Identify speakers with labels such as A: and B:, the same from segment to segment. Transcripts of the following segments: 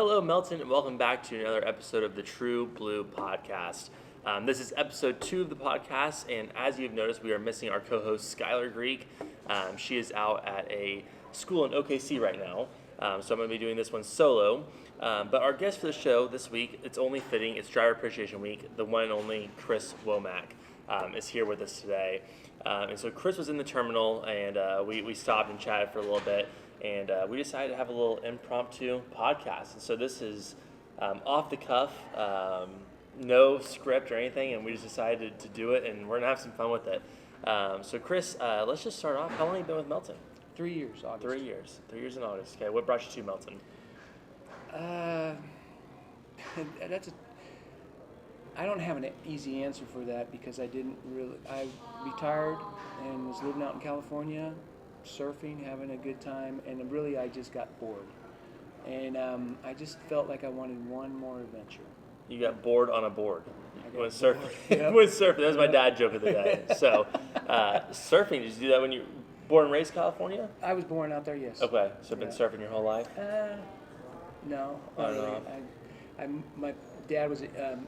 A: Hello, Melton, and welcome back to another episode of the True Blue Podcast. This is episode 2 of the podcast, and as you've noticed, we are missing our co-host, Skylar Greek. She is out at a school in OKC right now, so I'm going to be doing this one solo. But our guest for the show this week, it's only fitting, it's Driver Appreciation Week. The one and only Chris Womack is here with us today. And so Chris was in the terminal, and we stopped and chatted for a little bit. And we decided to have a little impromptu podcast. And so this is off the cuff, no script or anything, and we just decided to do it, and we're going to have some fun with it. So Chris, let's just start off. How long have you been with Melton?
B: 3 years, August.
A: 3 years. 3 years in August. Okay, what brought you to Melton?
B: I don't have an easy answer for that because I retired and was living out in California, surfing, having a good time, and really I just got bored. And I just felt like I wanted one more adventure.
A: You got bored on a board. When surfing.
B: Yep.
A: When surfing. That was my dad joke of the day. So, surfing, did you do that when you born and raised California?
B: I was born out there, yes.
A: Okay, so been surfing your whole life?
B: No.
A: I don't know.
B: My dad was a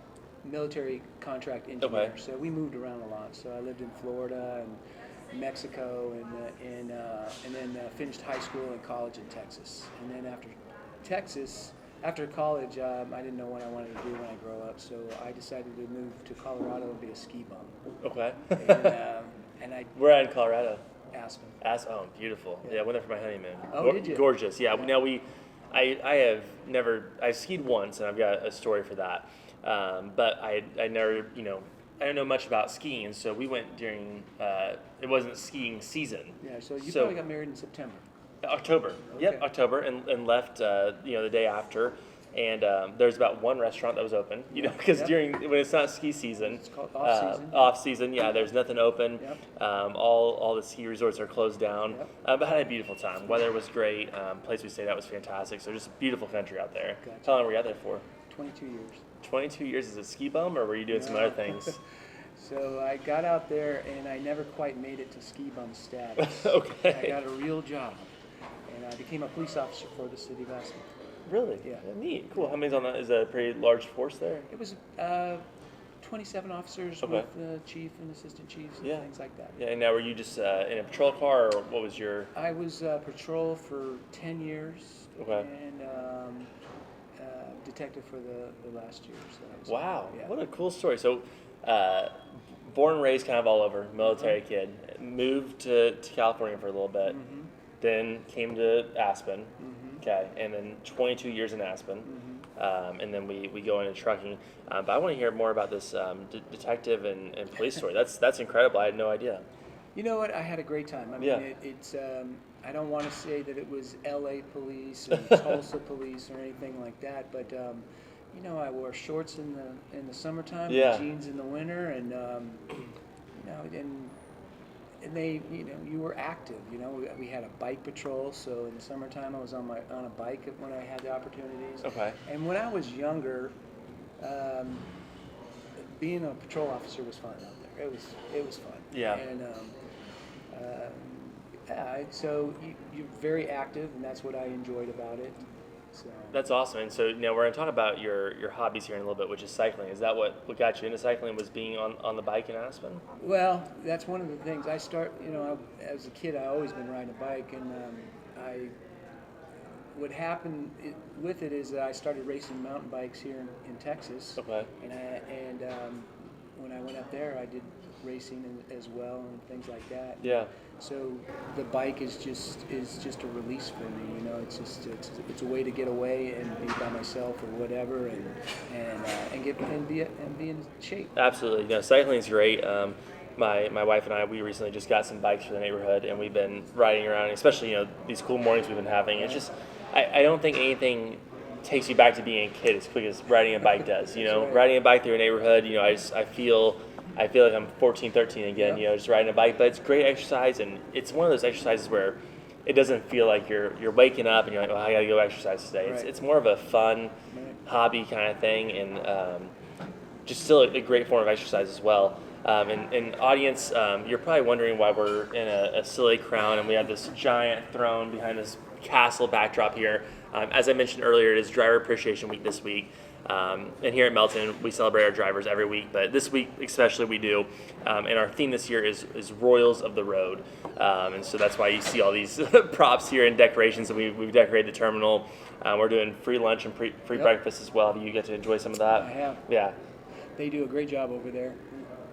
B: military contract engineer,
A: Okay.
B: so we moved around a lot. So I lived in Florida and Mexico, and then finished high school and college in Texas. And then after college, I didn't know what I wanted to do when I grow up, so I decided to move to Colorado and be a ski bum.
A: Okay.
B: And I
A: We're at in Colorado.
B: Aspen.
A: Oh, beautiful. Yeah, I went there for my honeymoon.
B: Oh, did you?
A: Gorgeous. Yeah. Now I've skied once, and I've got a story for that. But I never, I don't know much about skiing, and so we went during, it wasn't skiing season.
B: Yeah, so you probably got married in September.
A: October.
B: Okay.
A: Yep, October, and left, the day after. And there's about one restaurant that was open, because when it's not ski season,
B: It's called off-season.
A: Off-season, yeah, there's nothing open.
B: Yep.
A: All the ski resorts are closed down.
B: Yep.
A: But had a beautiful time. Weather was great. Place we stayed at was fantastic. So just a beautiful country out there.
B: Gotcha.
A: How long were you out there for?
B: 22 years.
A: 22 years as a ski bum, or were you doing some other things?
B: So I got out there, and I never quite made it to ski bum status.
A: Okay.
B: I got a real job, and I became a police officer for the city of Aspen.
A: Really?
B: Yeah.
A: Neat. Cool. How many's on that? Is that a pretty large force there?
B: It was 27 officers
A: Okay.
B: with the chief and assistant chiefs and things like that.
A: Yeah, and now were you just in a patrol car, or what was your...
B: I was patrol for 10 years,
A: Okay.
B: and detective for the last year. So I was,
A: Wow,
B: yeah.
A: what a cool story. So, born and raised kind of all over, military kid. Moved to California for a little bit,
B: Mm-hmm.
A: then came to Aspen,
B: Mm-hmm.
A: okay, and then 22 years in Aspen,
B: Mm-hmm.
A: and then we go into trucking. But I want to hear more about this detective and police story. That's incredible. I had no idea.
B: You know what? I had a great time. I mean,
A: Yeah.
B: it's. I don't want to say that it was L.A. police or Tulsa police or anything like that, but I wore shorts in the summertime,
A: Yeah.
B: and jeans in the winter, and and they, you were active. We had a bike patrol, so in the summertime I was on a bike when I had the opportunities.
A: Okay.
B: And when I was younger, being a patrol officer was fun out there. It was fun.
A: Yeah.
B: And so you're very active, and that's what I enjoyed about it. So
A: That's awesome. And so now we're going to talk about your hobbies here in a little bit, which is cycling. Is that what got you into cycling, was being on the bike in Aspen?
B: Well, that's one of the things. As a kid, I always been riding a bike, and what happened with it is that I started racing mountain bikes here in Texas.
A: Okay.
B: And when I went up there, I did racing as well and things like that.
A: Yeah.
B: So the bike is just a release for me. It's a way to get away and be by myself or whatever, and be in shape.
A: Absolutely. Cycling is great. My wife and I, we recently just got some bikes for the neighborhood, and we've been riding around, especially these cool mornings we've been having. It's just I don't think anything takes you back to being a kid as quick as riding a bike does.
B: Right.
A: Riding a bike through a neighborhood, I feel like I'm 14, 13 again,
B: Yep.
A: just riding a bike. But it's great exercise, and it's one of those exercises where it doesn't feel like you're waking up and you're like, well, I got to go exercise today.
B: Right.
A: It's more of a fun hobby kind of thing, and just still a great form of exercise as well. And audience, you're probably wondering why we're in a silly crown and we have this giant throne behind this castle backdrop here. As I mentioned earlier, it is Driver Appreciation Week this week. And here at Melton, we celebrate our drivers every week, but this week especially we do. And our theme this year is Royals of the Road. And so that's why you see all these props here and decorations. And we've decorated the terminal. We're doing free lunch and free breakfast as well. You get to enjoy some of that.
B: I have.
A: Yeah.
B: They do a great job over there.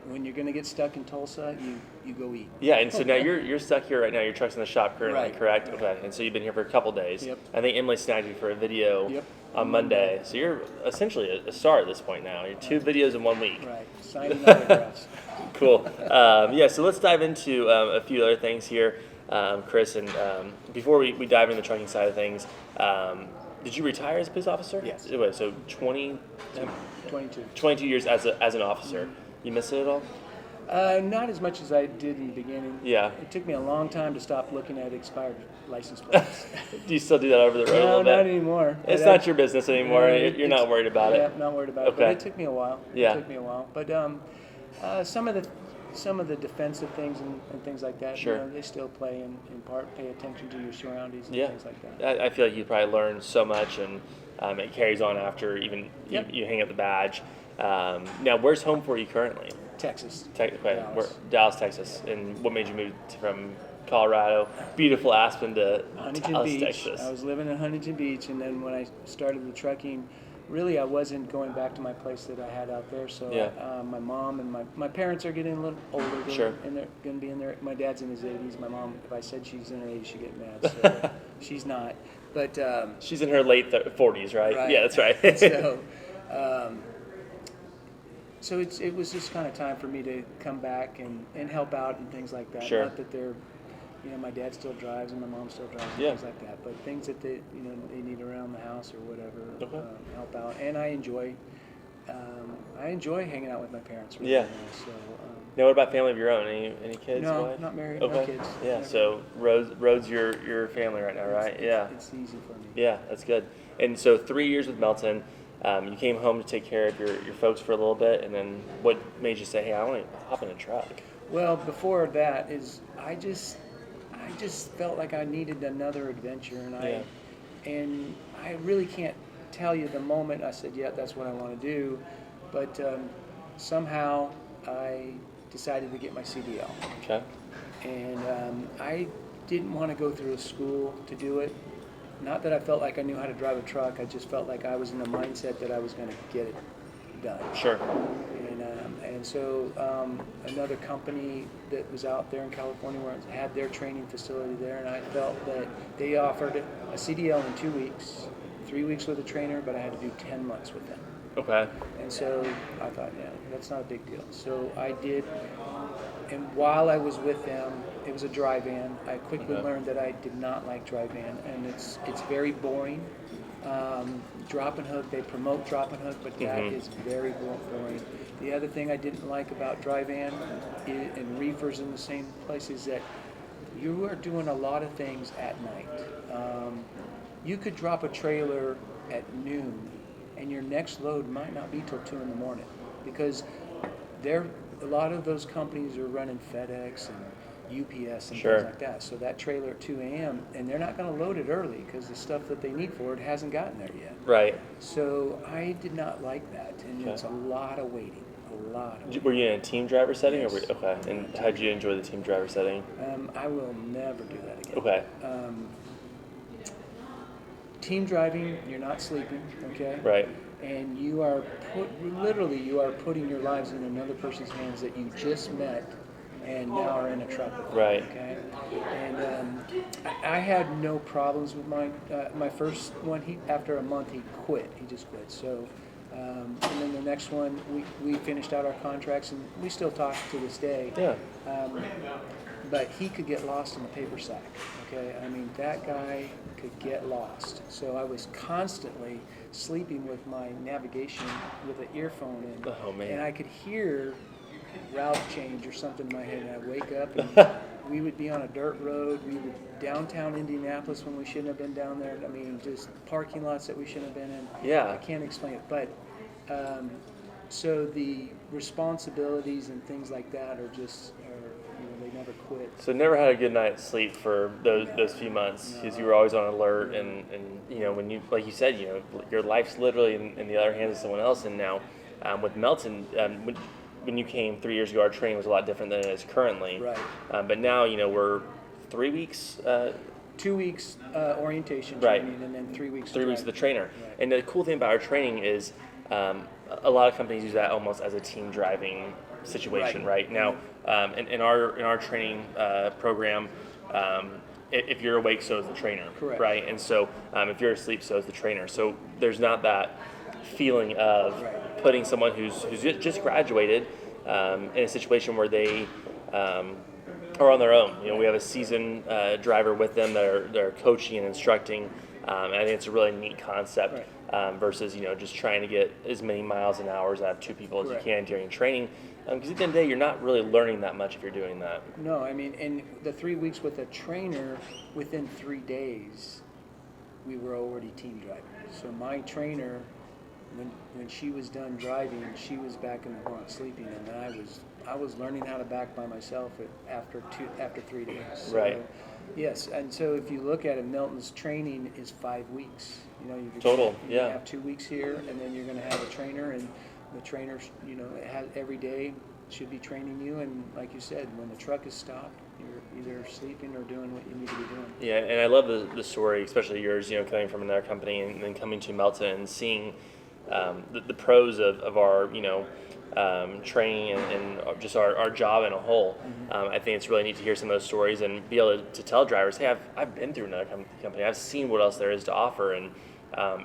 B: When you're going to get stuck in Tulsa, you go eat.
A: Yeah, and so now you're stuck here right now. Your truck's in the shop currently,
B: Right.
A: correct? Okay, and so you've been here for a couple days.
B: Yep.
A: I think Emily snagged you for a video
B: Yep.
A: on Monday. So you're essentially a star at this point now. You're 2 videos in 1 week.
B: Right. Signing autographs.
A: Cool. Yeah, so let's dive into a few other things here, Chris. And before we dive into the trucking side of things, did you retire as a police officer?
B: Yes.
A: Anyway, so
B: 22.
A: 22 years as an officer. You miss it at all?
B: Not as much as I did in the beginning.
A: Yeah.
B: It took me a long time to stop looking at expired license plates.
A: Do you still do that over the road a
B: No,
A: little bit?
B: not anymore.
A: It's
B: But
A: not your business anymore. You're not worried about
B: Yeah,
A: it.
B: not worried about it.
A: Okay.
B: But it took me a while.
A: Yeah.
B: It took me a while. But some of the defensive things and things like that,
A: Sure.
B: they still play in part. Pay attention to your surroundings and
A: Yeah.
B: things like that.
A: I feel like you probably learn so much, and it carries on after even
B: Yep.
A: you hang up the badge. Now, where's home for you currently?
B: Texas.
A: Dallas. Dallas, Texas. And what made you move from Colorado, beautiful Aspen, to
B: Huntington
A: Dallas,
B: Beach.
A: Texas?
B: I was living in Huntington Beach, and then when I started the trucking, really I wasn't going back to my place that I had out there. So
A: Yeah.
B: my mom and my parents are getting a little older.
A: Sure.
B: And they're going to be in their. My dad's in his 80s. My mom, if I said she's in her 80s, she'd get mad. So she's not. But
A: She's in her late 40s, right?
B: Right.
A: Yeah, that's right.
B: So it was just kind of time for me to come back and help out and things like that.
A: Sure.
B: Not that they're, my dad still drives and my mom still drives and
A: Yeah.
B: things like that. But things that they need around the house or whatever,
A: Okay.
B: help out. And I enjoy hanging out with my parents. Really
A: Yeah.
B: now, so
A: Now, what about family of your own? Any kids?
B: no,
A: wife?
B: not married,
A: Okay.
B: no kids.
A: Yeah.
B: Never.
A: So Rhodes your family right now, right? Yeah.
B: It's easy for me.
A: Yeah, that's good. And so 3 years with Melton, you came home to take care of your folks for a little bit, and then what made you say, hey, I want to hop in a truck?
B: Well, before that is I just felt like I needed another adventure, and I really can't tell you the moment I said, yeah, that's what I want to do, but somehow I decided to get my CDL.
A: Okay.
B: And I didn't want to go through a school to do it. Not that I felt like I knew how to drive a truck. I just felt like I was in the mindset that I was going to get it done.
A: Sure.
B: And so another company that was out there in California where I had their training facility there, and I felt that they offered a CDL in 2 weeks, 3 weeks with a trainer, but I had to do 10 months with them.
A: Okay.
B: And so I thought, yeah, that's not a big deal. So I did, and while I was with them, it was a dry van. I quickly learned that I did not like dry van, and it's very boring. Drop and hook, they promote drop and hook, but that is very boring. The other thing I didn't like about dry van and reefers in the same place is that you are doing a lot of things at night. You could drop a trailer at noon, and your next load might not be till 2 in the morning, because a lot of those companies are running FedEx and UPS and
A: Sure.
B: things like that. So that trailer at 2 a.m., and they're not going to load it early because the stuff that they need for it hasn't gotten there yet.
A: Right.
B: So I did not like that, and
A: Okay.
B: it's a lot of waiting,
A: Were you in a team driver setting?
B: Yes.
A: Okay. And how did you enjoy the team driver setting?
B: I will never do that again.
A: Okay.
B: Team driving, you're not sleeping, okay?
A: Right.
B: And you are putting your lives in another person's hands that you just met and now are in a truck with.
A: Right.
B: Okay. And I had no problems with my first one. After a month he quit. He just quit. So, and then the next one we finished out our contracts, and we still talk to this day.
A: Yeah.
B: But he could get lost in the paper sack. Okay. I mean, that guy could get lost. So I was constantly sleeping with my navigation with an earphone in.
A: Oh, man.
B: And I could hear route change or something in my head, and I'd wake up and we would be on a dirt road. We would downtown Indianapolis when we shouldn't have been down there. I mean, just parking lots that we shouldn't have been in.
A: Yeah.
B: I can't explain it, but so the responsibilities and things like that they never quit.
A: So never had a good night's sleep for those few months because you were always on alert, and when you, like you said, your life's literally in the other hands of someone else. And now with Melton, when you came 3 years ago, our training was a lot different than it is currently.
B: Right.
A: But now we're 3 weeks.
B: 2 weeks orientation
A: Right.
B: training, and then 3 weeks.
A: 3 weeks of the trainer.
B: Right.
A: And the cool thing about our training is a lot of companies use that almost as a team driving situation. Right now, in our training program, if you're awake, so is the trainer.
B: Correct.
A: Right. And so if you're asleep, so is the trainer. So there's not that feeling of putting someone who's just graduated in a situation where they are on their own. We have a seasoned driver with them that are coaching and instructing, and I think it's a really neat concept versus just trying to get as many miles and hours out of two people as you can during training. Because at the end of the day, you're not really learning that much if you're doing that.
B: No, I mean, in the 3 weeks with a trainer, within 3 days, we were already team driving. So my trainer, when she was done driving, she was back in the front sleeping, and I was learning how to back by myself after 3 days. So,
A: right.
B: Yes, and so if you look at it, Melton's training is 5 weeks.
A: Total.
B: You have 2 weeks here, and then you're going to have a trainer, and the trainer, every day should be training you. And like you said, when the truck is stopped, you're either sleeping or doing what you need to be doing.
A: Yeah, and I love the story, especially yours. Coming from another company and then coming to Melton and seeing the pros of our training and just our job in a whole. I think it's really neat to hear some of those stories and be able to tell drivers, hey, I've been through another company. I've seen what else there is to offer, and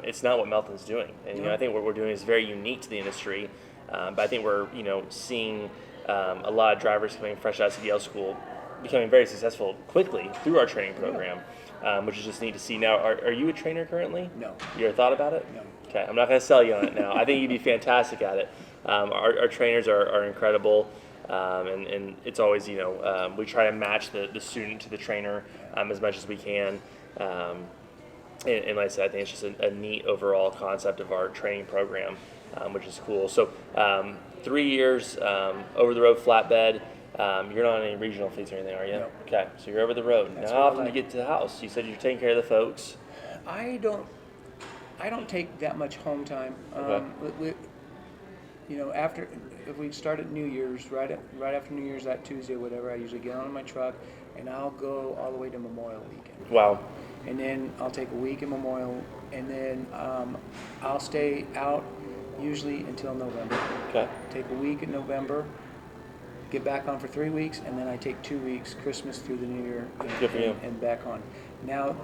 A: it's not what Melton's doing. And I think what we're doing is very unique to the industry. But I think we're seeing a lot of drivers coming fresh out of CDL school becoming very successful quickly through our training program, which is just neat to see. Now, are you a trainer currently?
B: No.
A: You ever thought about it?
B: No.
A: Okay, I'm not going to sell you on it now. I think you'd be fantastic at it. Our trainers are incredible, and it's always, we try to match the student to the trainer as much as we can. And like I said, I think it's just a neat overall concept of our training program, which is cool. So 3 years over the road flatbed. You're not on any regional fleets or anything, are you?
B: No.
A: Okay, so you're over the road.
B: That's
A: now, how often do you get to the house? You said you're taking care of the folks.
B: I don't take that much home time.
A: Okay.
B: If we start at New Year's, right after New Year's, that Tuesday, whatever, I usually get on my truck and I'll go all the way to Memorial Weekend.
A: Wow.
B: And then I'll take a week in Memorial, and then I'll stay out usually until November.
A: Okay.
B: Take a week in November, get back on for 3 weeks, and then I take 2 weeks, Christmas through the New Year,
A: Good for you.
B: and back on. Now,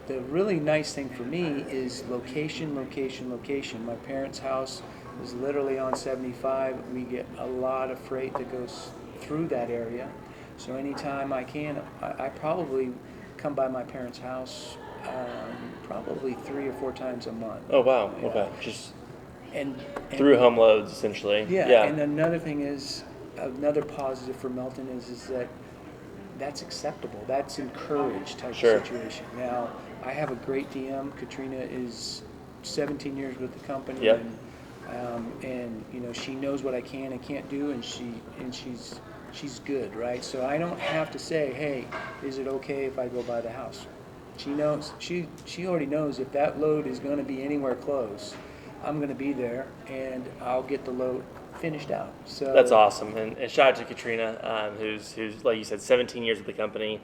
B: the really nice thing for me is location. My parents' house is literally on 75. We get a lot of freight that goes through that area. So anytime I can, I probably come by my parents' house probably 3 or 4 times a month.
A: Oh, wow.
B: Yeah.
A: Okay. Just
B: and
A: through home loads, essentially.
B: Yeah. And another thing is, another positive for Melton is that that's acceptable. That's encouraged type of situation. Now, I have a great DM. Katrina is 17 years with the company.
A: Yep.
B: And she knows what I can and can't do, and she's good, right? So I don't have to say, hey, is it okay if I go by the house? She knows. She already knows if that load is going to be anywhere close, I'm going to be there, and I'll get the load finished out. So
A: that's awesome. And shout out to Katrina, who's like you said, 17 years with the company.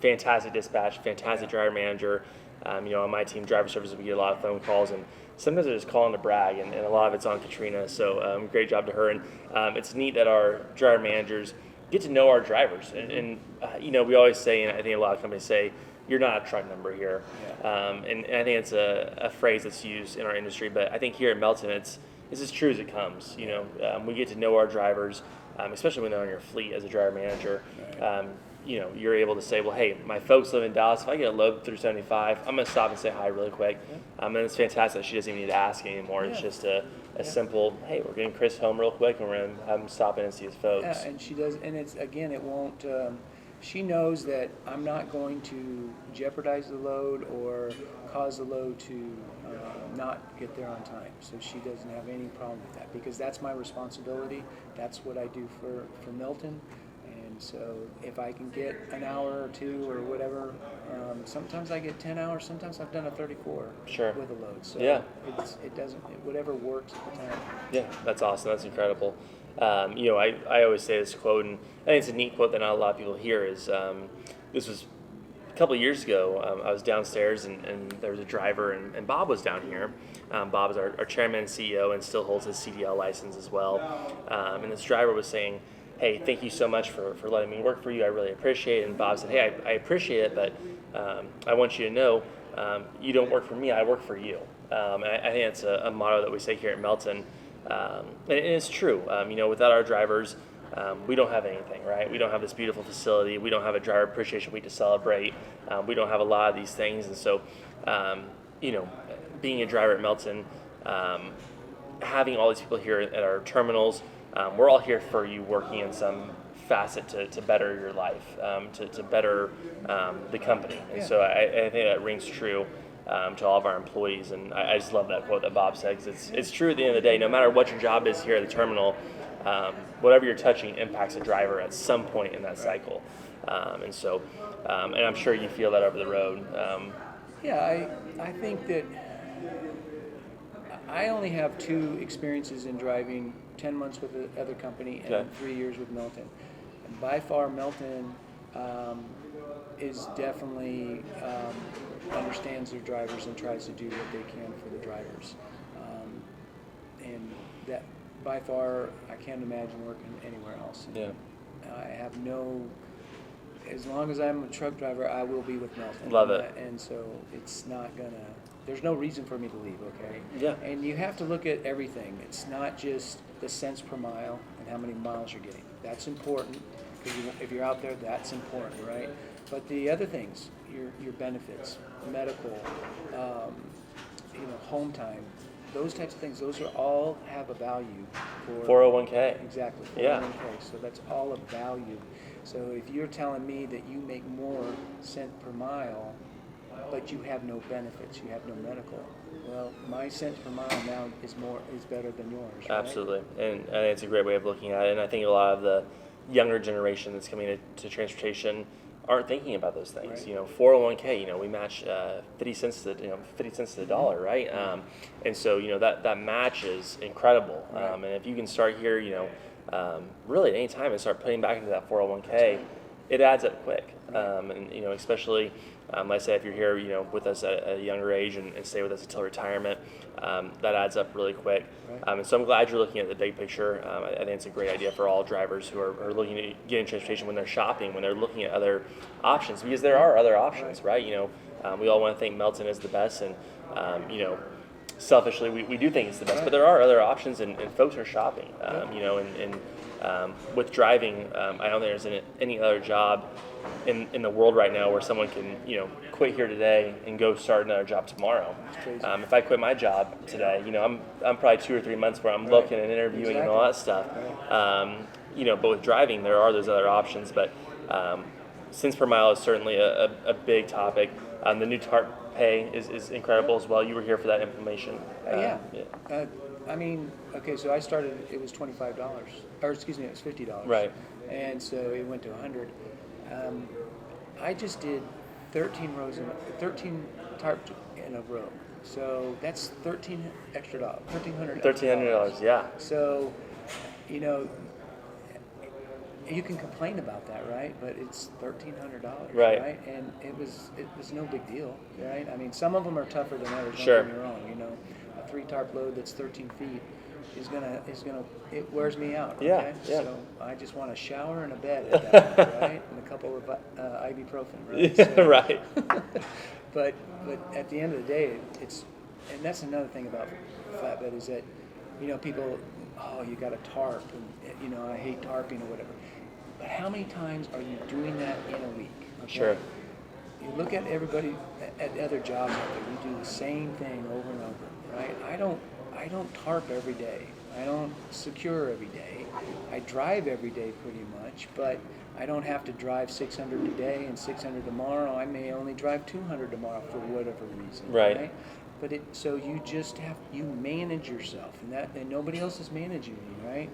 A: Fantastic dispatch, fantastic driver manager. On my team, driver services, we get a lot of phone calls, and sometimes they're just calling to brag, and a lot of it's on Katrina. So great job to her. And it's neat that our driver managers get to know our drivers. And we always say, and I think a lot of companies say, you're not a truck number here. Yeah. And I think it's a phrase that's used in our industry, but I think here at Melton, it's as true as it comes. We get to know our drivers, especially when they're on your fleet as a driver manager. Right. You're able to say, well, hey, my folks live in Dallas. If I get a load through 75, I'm going to stop and say hi really quick. Yeah. And it's fantastic. She doesn't even need to ask anymore. Yeah. It's just a simple, hey, we're getting Chris home real quick, and we're going to have him stop in and see his folks.
B: Yeah, and she does. And it won't, she knows that I'm not going to jeopardize the load or cause the load to not get there on time. So she doesn't have any problem with that, because that's my responsibility. That's what I do for Melton. And so if I can get an hour or two or whatever, sometimes I get 10 hours. Sometimes I've done a 34
A: Sure.
B: with a load. So
A: Yeah.
B: it doesn't, whatever works at the time.
A: Yeah, that's awesome. That's incredible. I always say this quote, and I think it's a neat quote that not a lot of people hear, is this was a couple of years ago. I was downstairs, and there was a driver, and Bob was down here. Bob is our chairman and CEO and still holds his CDL license as well. And this driver was saying, hey, thank you so much for letting me work for you. I really appreciate it. And Bob said, hey, I appreciate it, but I want you to know you don't work for me, I work for you. And I think it's a motto that we say here at Melton. And it's true. Without our drivers, we don't have anything, right? We don't have this beautiful facility. We don't have a driver appreciation week to celebrate. We don't have a lot of these things. And so, being a driver at Melton, having all these people here at our terminals, we're all here for you working in some facet to better your life, to better the company. And so I think that rings true to all of our employees. And I just love that quote that Bob said, because it's true at the end of the day. No matter what your job is here at the terminal, whatever you're touching impacts a driver at some point in that cycle. And I'm sure you feel that over the road.
B: I think that I only have 2 experiences in driving, 10 months with the other company and 3 years with Melton. And by far, Melton is definitely understands their drivers and tries to do what they can for the drivers. And that, by far, I can't imagine working anywhere else.
A: Yeah.
B: I have as long as I'm a truck driver, I will be with Melton.
A: Love it.
B: And so it's not there's no reason for me to leave, okay?
A: Yeah.
B: And you have to look at everything. It's not just the cents per mile and how many miles you're getting. That's important, because if you're out there, that's important, right? But the other things, your benefits, medical, home time, those types of things, those are all have a value for
A: 401k.
B: Exactly. 401k.
A: Yeah.
B: So that's all a value. So if you're telling me that you make more cent per mile, but you have no benefits, you have no medical, well, my cents per mile now is better than yours. Right?
A: Absolutely. And I think it's a great way of looking at it. And I think a lot of the younger generation that's coming to transportation aren't thinking about those things.
B: Right.
A: 401k, we match 50 cents to the dollar, right? And so that match is incredible.
B: Right.
A: And if you can start here, really at any time and start putting back into that 401k, it adds up quick. And especially like I say, if you're here with us at a younger age and stay with us until retirement, that adds up really quick.
B: Right.
A: And so I'm glad you're looking at the big picture. I think it's a great idea for all drivers who are looking to get in transportation when they're shopping, when they're looking at other options, because there are other options, right? We all want to think Melton is the best, and selfishly we do think it's the best,
B: Right.
A: but there are other options, and folks are shopping. With driving, I don't think there's any other job in the world right now where someone can quit here today and go start another job tomorrow.
B: Crazy.
A: If I quit my job today, I'm probably 2 or 3 months where I'm
B: Right.
A: looking and interviewing and all that stuff.
B: Right.
A: But with driving, there are those other options. But cents per mile is certainly a big topic. The new TARP pay is incredible as well. You were here for that information.
B: Okay, so I started, it was $25, or excuse me, it was $50.
A: Right.
B: And so it went to $100. I just did 13 tarp in a row. So that's $1,300 extra.
A: $1,300, yeah.
B: So, you can complain about that, right? But it's $1,300,
A: Right.
B: And it was no big deal, right? I mean, some of them are tougher than others.
A: Sure.
B: Don't get me wrong. A 3 tarp load that's 13 feet it wears me out.
A: Yeah,
B: Okay?
A: yeah.
B: So I just want a shower and a bed at that point, right? And a couple of ibuprofen, right? So,
A: Right.
B: But at the end of the day, and that's another thing about flatbed is that, people, you got a tarp, and I hate tarping or whatever. But how many times are you doing that in a week? Okay?
A: Sure.
B: You look at everybody at other jobs out there. We do the same thing over and over, right? I don't tarp every day. I don't secure every day. I drive every day pretty much, but I don't have to drive 600 today and 600 tomorrow. I may only drive 200 tomorrow for whatever reason.
A: Right.
B: But so you just you manage yourself, and nobody else is managing you, right?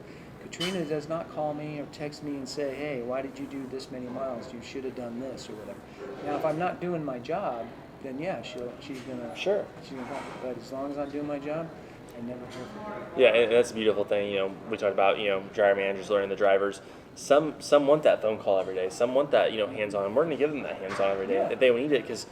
B: Katrina does not call me or text me and say, hey, why did you do this many miles? You should have done this or whatever. Now, if I'm not doing my job, then yeah, she's gonna
A: Sure.
B: she's gonna call me. But as long as I'm doing my job, I never hear from her.
A: Yeah, and that's a beautiful thing. We talked about driver managers learning the drivers. Some want that phone call every day. Some want that hands-on. And we're going to give them that hands-on every day
B: Yeah.
A: if they need it, because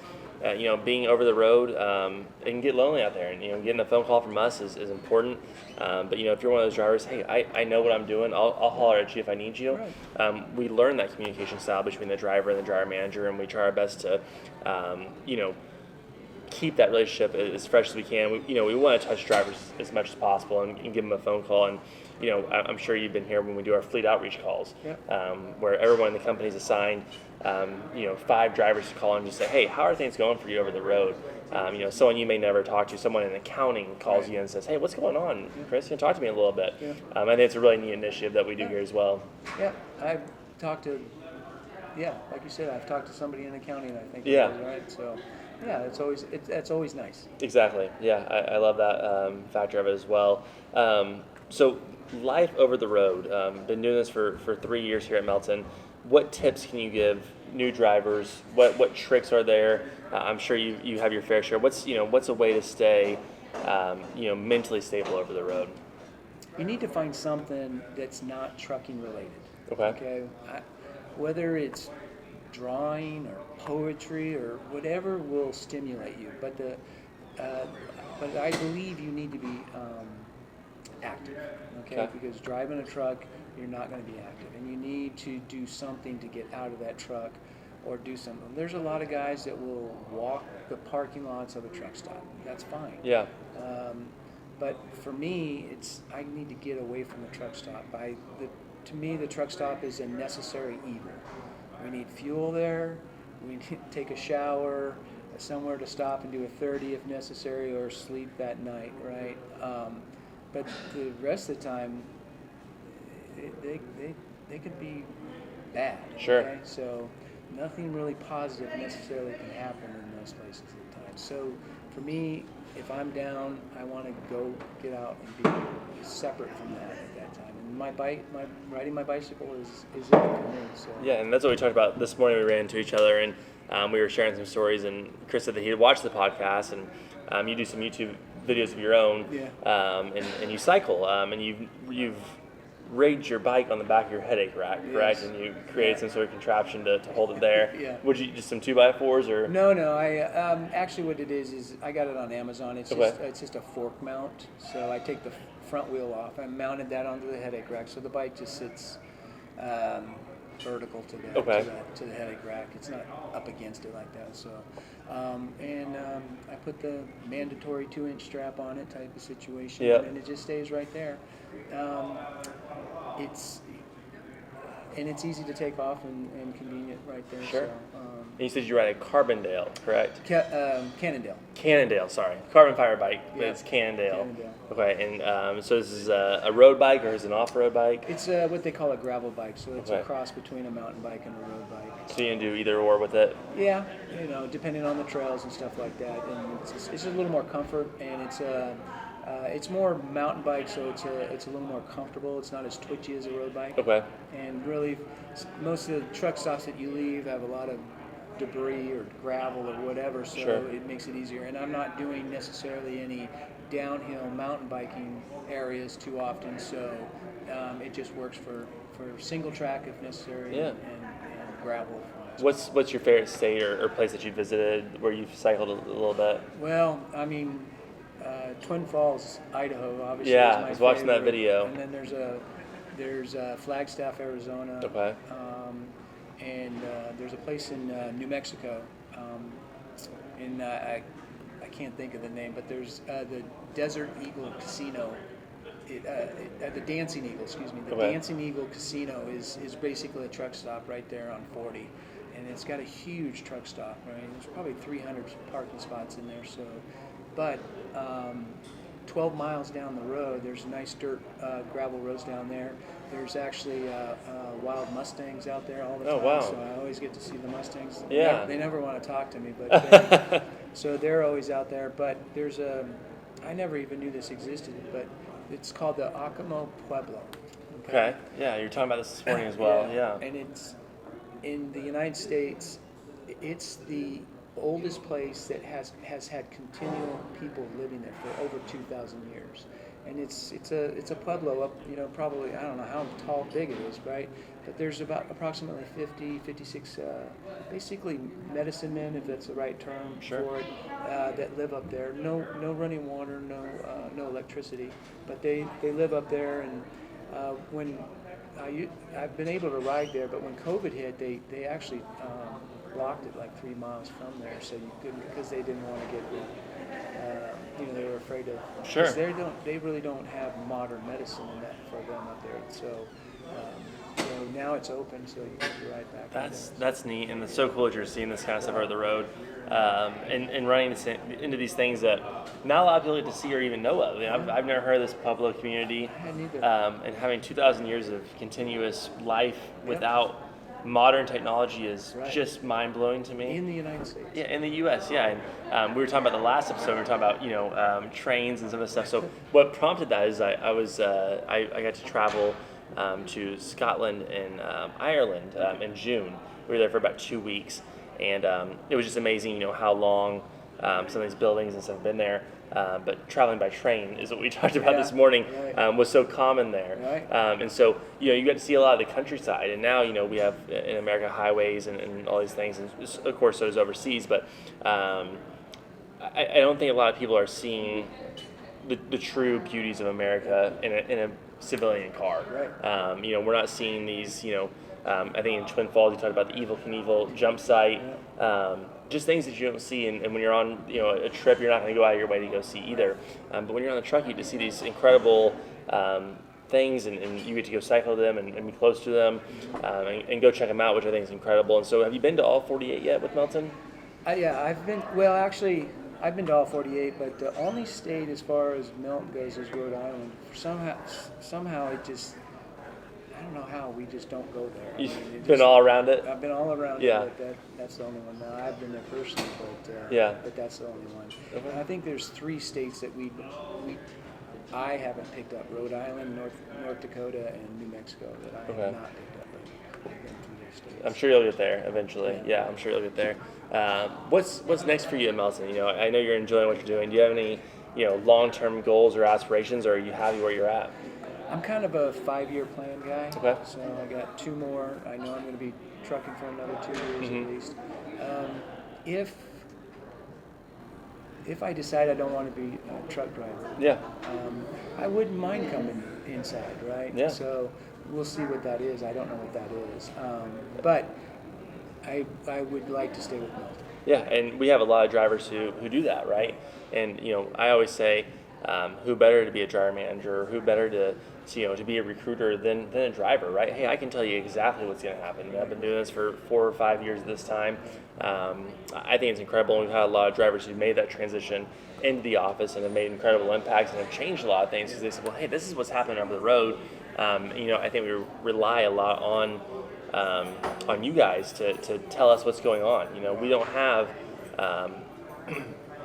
A: being over the road, it can get lonely out there, and getting a phone call from us is important. But if you're one of those drivers, hey, I know what I'm doing. I'll holler at you if I need you.
B: Right.
A: We learn that communication style between the driver and the driver manager, and we try our best to keep that relationship as fresh as we can. We want to touch drivers as much as possible and give them a phone call. And I'm sure you've been here when we do our fleet outreach calls, where everyone in the company is assigned 5 drivers to call and just say, hey, how are things going for you over the road? Someone you may never talk to, someone in accounting calls you and says, hey, what's going on, Chris? Can you talk to me a little bit? I think it's a really neat initiative that we do here as well.
B: Yeah, I've talked to, like you said, I've talked to somebody in accounting, I think.
A: Yeah.
B: Right. So, yeah, that's always nice.
A: Exactly. Yeah, I love that factor of it as well. So life over the road. Been doing this for 3 years here at Melton. What tips can you give new drivers? What tricks are there? I'm sure you have your fair share. What's a way to stay mentally stable over the road?
B: You need to find something that's not trucking related.
A: Okay.
B: Whether it's drawing or poetry or whatever will stimulate you, but I believe you need to be active. Okay, because driving a truck, you're not going to be active, and you need to do something to get out of that truck or do something. There's a lot of guys that will walk the parking lots of a truck stop. That's fine.
A: Yeah.
B: But for me, I need to get away from the truck stop. To me, the truck stop is a necessary evil. We need fuel there. We need to take a shower, somewhere to stop and do a 30 if necessary, or sleep that night, right? But the rest of the time, they could be bad.
A: Sure.
B: Okay? So nothing really positive necessarily can happen in those places at times. So for me, if I'm down, I want to go get out and be separate from that at that time. And riding my bicycle is it for me. So.
A: Yeah, and that's what we talked about this morning. We ran into each other and we were sharing some stories. And Chris said that he had watched the podcast, and you do some YouTube videos of your own.
B: Yeah.
A: And you cycle. And you've rigged your bike on the back of your headache rack, correct?
B: Yes.
A: And you created some sort of contraption to hold it there.
B: Yeah.
A: Would you just some 2x4s or?
B: No. I actually what it is I got it on Amazon. It's just a fork mount. So I take the front wheel off. I mounted that onto the headache rack, so the bike just sits vertical to the headache rack. It's not up against it like that. So, I put the mandatory 2-inch strap on it, type of situation, and it just stays right there. It's easy to take off and convenient right there.
A: Sure.
B: So,
A: and you said you ride a Carbondale, correct?
B: Cannondale.
A: Cannondale, sorry. Carbon fiber bike, but it's Cannondale. Okay, and so this is a road bike or is it an off-road bike?
B: It's what they call a gravel bike, so it's a cross between a mountain bike and a road bike.
A: So you can do either or with it?
B: Yeah, depending on the trails and stuff like that. And it's a little more comfort, and it's more mountain bike, so it's a little more comfortable. It's not as twitchy as a road bike.
A: Okay.
B: And really, most of the truck stops that you leave have a lot of debris or gravel or whatever, so it makes it easier. And I'm not doing necessarily any downhill mountain biking areas too often, so it just works for single track if necessary, and gravel.
A: What's your favorite state or place that you visited where you've cycled a little bit?
B: Well, I mean, Twin Falls, Idaho, obviously.
A: Yeah,
B: is my
A: I was watching that
B: favorite.
A: video.
B: And then there's Flagstaff, Arizona.
A: Okay.
B: And there's a place in New Mexico. I can't think of the name, but there's the Desert Eagle Casino. The Dancing Eagle, excuse me. The Dancing Eagle Casino is basically a truck stop right there on 40. And it's got a huge truck stop, right? There's probably 300 parking spots in there. So, but 12 miles down the road, there's nice dirt gravel roads down there. There's actually wild Mustangs out there all the time.
A: Oh, wow.
B: So I always get to see the Mustangs.
A: Yeah.
B: They never want to talk to me, but so they're always out there. But there's I never even knew this existed, but it's called the Acamo Pueblo.
A: Okay. Yeah, you're talking about this morning as well. Yeah.
B: And it's in the United States. It's the oldest place that has had continual people living there for over 2,000 years. And it's a pueblo up, probably, I don't know how tall, big it is, right? But there's about approximately 50, 56, basically medicine men, if that's the right term for it, that live up there. No running water, no electricity, but they live up there. And when I've been able to ride there, but when COVID hit, they actually blocked it like 3 miles from there, so you couldn't, because they didn't want to get they were afraid of.
A: Sure.
B: They really don't have modern medicine in that for them up there. So now it's open, so you can ride back.
A: That's neat, and it's so cool that you're seeing this kind of stuff over the road, and running into these things that not a lot of people get to see or even know of. I've never heard of this Pueblo community, and having 2,000 years of continuous life without modern technology is just mind-blowing to me.
B: In the United States.
A: Yeah, in the U.S., yeah. And we were talking about the last episode, we were talking about, trains and some of the stuff. So what prompted that is I got to travel to Scotland and Ireland in June. We were there for about 2 weeks, and it was just amazing, how long some of these buildings and stuff have been there. But traveling by train is what we talked about this morning, was so common there. And so, you get to see a lot of the countryside. And now, we have in America highways and all these things. And of course, so does overseas. But I don't think a lot of people are seeing the true beauties of America in a civilian car. We're not seeing these, I think in Twin Falls, you talked about the Evel Knievel jump site. Just things that you don't see, and when you're on a trip, you're not going to go out of your way to go see either. But when you're on the truck, you get to see these incredible things, and you get to go cycle them and be close to them, and go check them out, which I think is incredible. And so, have you been to all 48 yet with Melton?
B: Yeah, I've been. Well, actually, I've been to all 48, but the only state as far as Melton goes is Rhode Island. Somehow it just. I don't know how we just don't go there.
A: You've been all around it?
B: I've been all around it, but that's the only one. Now, I've been there personally, but that's the only one. Okay. And I think there's 3 states that I haven't picked up: Rhode Island, North Dakota, and New Mexico that I have not picked up. But I've been through those states.
A: I'm sure you'll get there eventually. Yeah, I'm sure you'll get there. What's next for you in Melton? I know you're enjoying what you're doing. Do you have any long-term goals or aspirations, or are you happy where you're at?
B: I'm kind of a 5-year plan guy.
A: Okay.
B: So I got 2 more. I know I'm going to be trucking for another 2 years at least. If I decide I don't want to be a truck driver, I wouldn't mind coming inside, right?
A: Yeah.
B: So we'll see what that is. I don't know what that is. But I would like to stay with Melton.
A: Yeah, and we have a lot of drivers who do that, right? And I always say, who better to be a driver manager, or who better to be a recruiter than a driver, right? Hey, I can tell you exactly what's going to happen. I've been doing this for 4 or 5 years at this time. I think it's incredible. We've had a lot of drivers who've made that transition into the office and have made incredible impacts and have changed a lot of things because they said, well, hey, this is what's happening over the road. I think we rely a lot on you guys to tell us what's going on. We don't have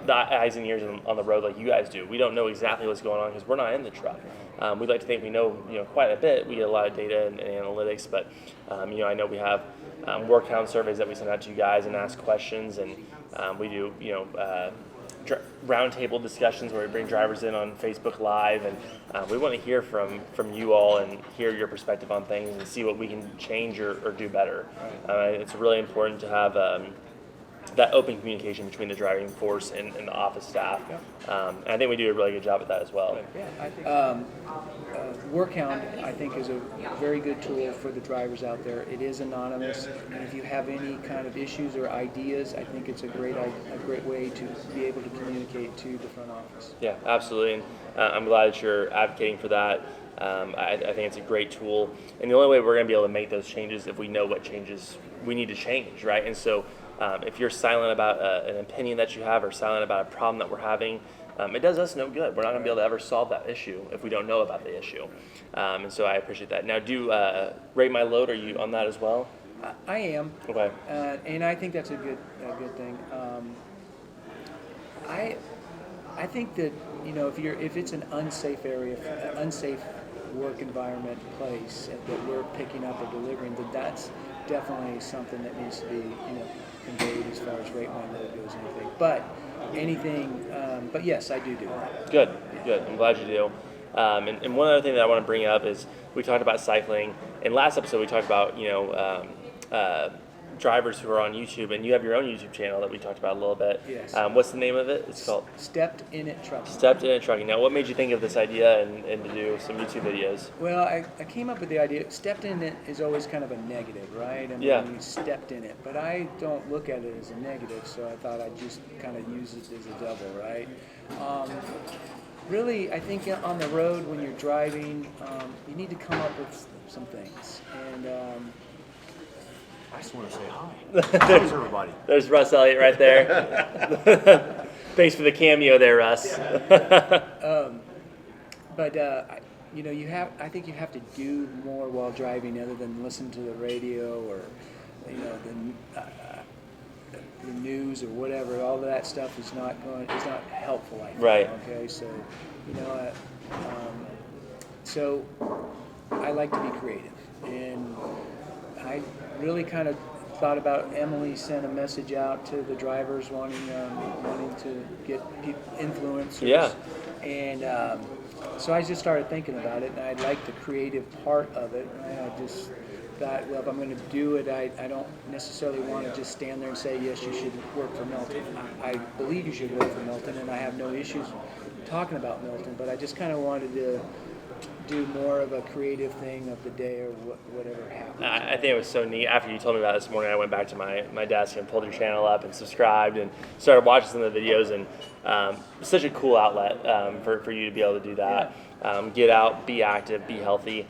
A: the eyes and ears on the road like you guys do. We don't know exactly what's going on because we're not in the truck. We'd like to think we know quite a bit. We get a lot of data and analytics, but I know we have work count surveys that we send out to you guys and ask questions, and we do roundtable discussions where we bring drivers in on Facebook Live, and we want to hear from you all and hear your perspective on things and see what we can change or do better. It's really important to have that open communication between the driving force and the office staff. And I think we do a really good job at that as well.
B: Yeah, I think WorkHound, I think, is a very good tool for the drivers out there. It is anonymous, and if you have any kind of issues or ideas, I think it's a great way to be able to communicate to the front office.
A: Yeah, absolutely, and I'm glad that you're advocating for that. I think it's a great tool, and the only way we're going to be able to make those changes if we know what changes we need to change, right? And so if you're silent about an opinion that you have or silent about a problem that we're having, it does us no good. We're not going to be able to ever solve that issue if we don't know about the issue. And so I appreciate that. Now, do Rate My Load, are you on that as well?
B: I am.
A: Okay.
B: And I think that's a good thing. I think that if it's an unsafe area, unsafe work environment place that we're picking up or delivering, that's definitely something that needs to be, conveyed as far as rate my load goes and everything. But yes, I do that.
A: Good. I'm glad you do. And one other thing that I want to bring up is we talked about cycling. In last episode, we talked about drivers who are on YouTube, and you have your own YouTube channel that we talked about a little bit.
B: Yes.
A: What's the name of it? It's called
B: Stepped In It Trucking.
A: Stepped In It Trucking. Now, what made you think of this idea and to do some YouTube videos?
B: Well, I came up with the idea. Stepped in it is always kind of a negative, right? I mean,
A: Yeah.
B: you stepped in it, but I don't look at it as a negative, so I thought I'd just kind of use it as a double, right? Really, I think on the road when you're driving, you need to come up with some things, and
C: I just want to say hi. How's everybody?
A: There's Russ Elliott right there. Thanks for the cameo there, Russ.
B: But I think you have to do more while driving other than listen to the radio or the news or whatever. All of that stuff is not helpful, I think.
A: Right.
B: Okay, so so I like to be creative, and I really kind of thought about Emily sent a message out to the drivers wanting to get influencers.
A: Yeah.
B: And so I just started thinking about it, and I liked the creative part of it. And I just thought, well, if I'm going to do it, I don't necessarily want to just stand there and say, yes, you should work for Melton. I believe you should work for Melton, and I have no issues talking about Melton, but I just kind of wanted to do more of a creative thing of the day or whatever happened.
A: I think it was so neat. After you told me about it this morning, I went back to my desk and pulled your channel up and subscribed and started watching some of the videos. And such a cool outlet for you to be able to do that.
B: Yeah.
A: Get out, be active, be healthy,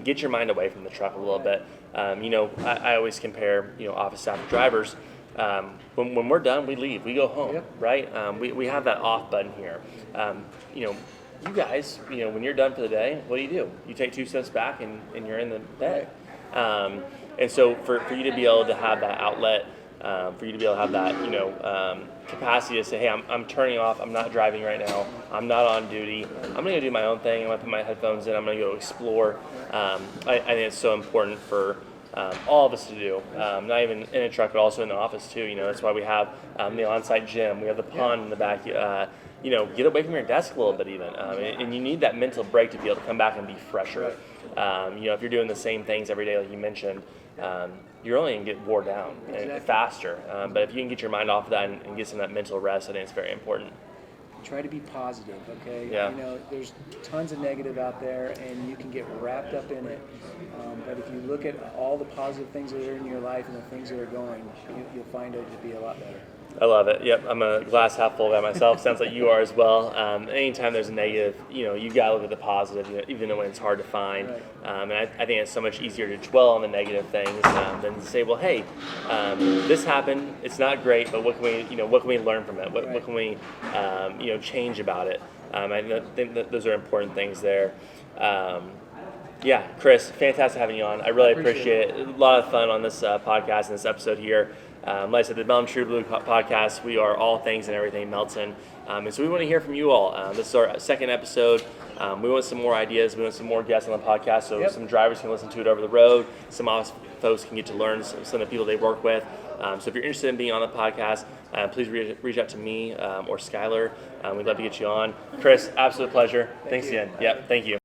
A: get your mind away from the truck a little bit. I always compare office staff to drivers. When we're done, we leave. We go home,
B: Yep.
A: right? We have that off button here. You guys, when you're done for the day, what do? You take 2 steps back and you're in the bed. And so for you to be able to have that outlet, for you to be able to have that, capacity to say, hey, I'm turning off, I'm not driving right now, I'm not on duty, I'm going to go do my own thing, I'm going to put my headphones in, I'm going to go explore. I think it's so important for all of us to do, not even in a truck, but also in the office too. That's why we have the on-site gym, we have the pond in the back. Get away from your desk a little bit even, and you need that mental break to be able to come back and be fresher. If you're doing the same things every day like you mentioned, you're only going to get wore down and faster. But if you can get your mind off of that and get some of that mental rest, I think it's very important.
B: Try to be positive, okay?
A: Yeah.
B: There's tons of negative out there, and you can get wrapped up in it. But if you look at all the positive things that are in your life and the things that are going, you'll find it to be a lot better.
A: I love it. Yep, I'm a glass half full guy myself. Sounds like you are as well. Anytime there's a negative, you got to look at the positive, even when it's hard to find.
B: Right.
A: And I think it's so much easier to dwell on the negative things than to say, well, hey, this happened. It's not great, but what can we learn from it? What can we, change about it? I think that those are important things there. Chris, fantastic having you on. I really appreciate it. A lot of fun on this podcast and this episode here. Like I said, the Melton True Blue podcast, we are all things and everything Melton. And so we want to hear from you all. This is our second episode. We want some more ideas. We want some more guests on the podcast so some drivers can listen to it over the road. Some office folks can get to learn some of the people they work with. So if you're interested in being on the podcast, please reach out to me or Skylar. We'd love to get you on. Chris, absolute pleasure. Thanks again. Yep, thank you.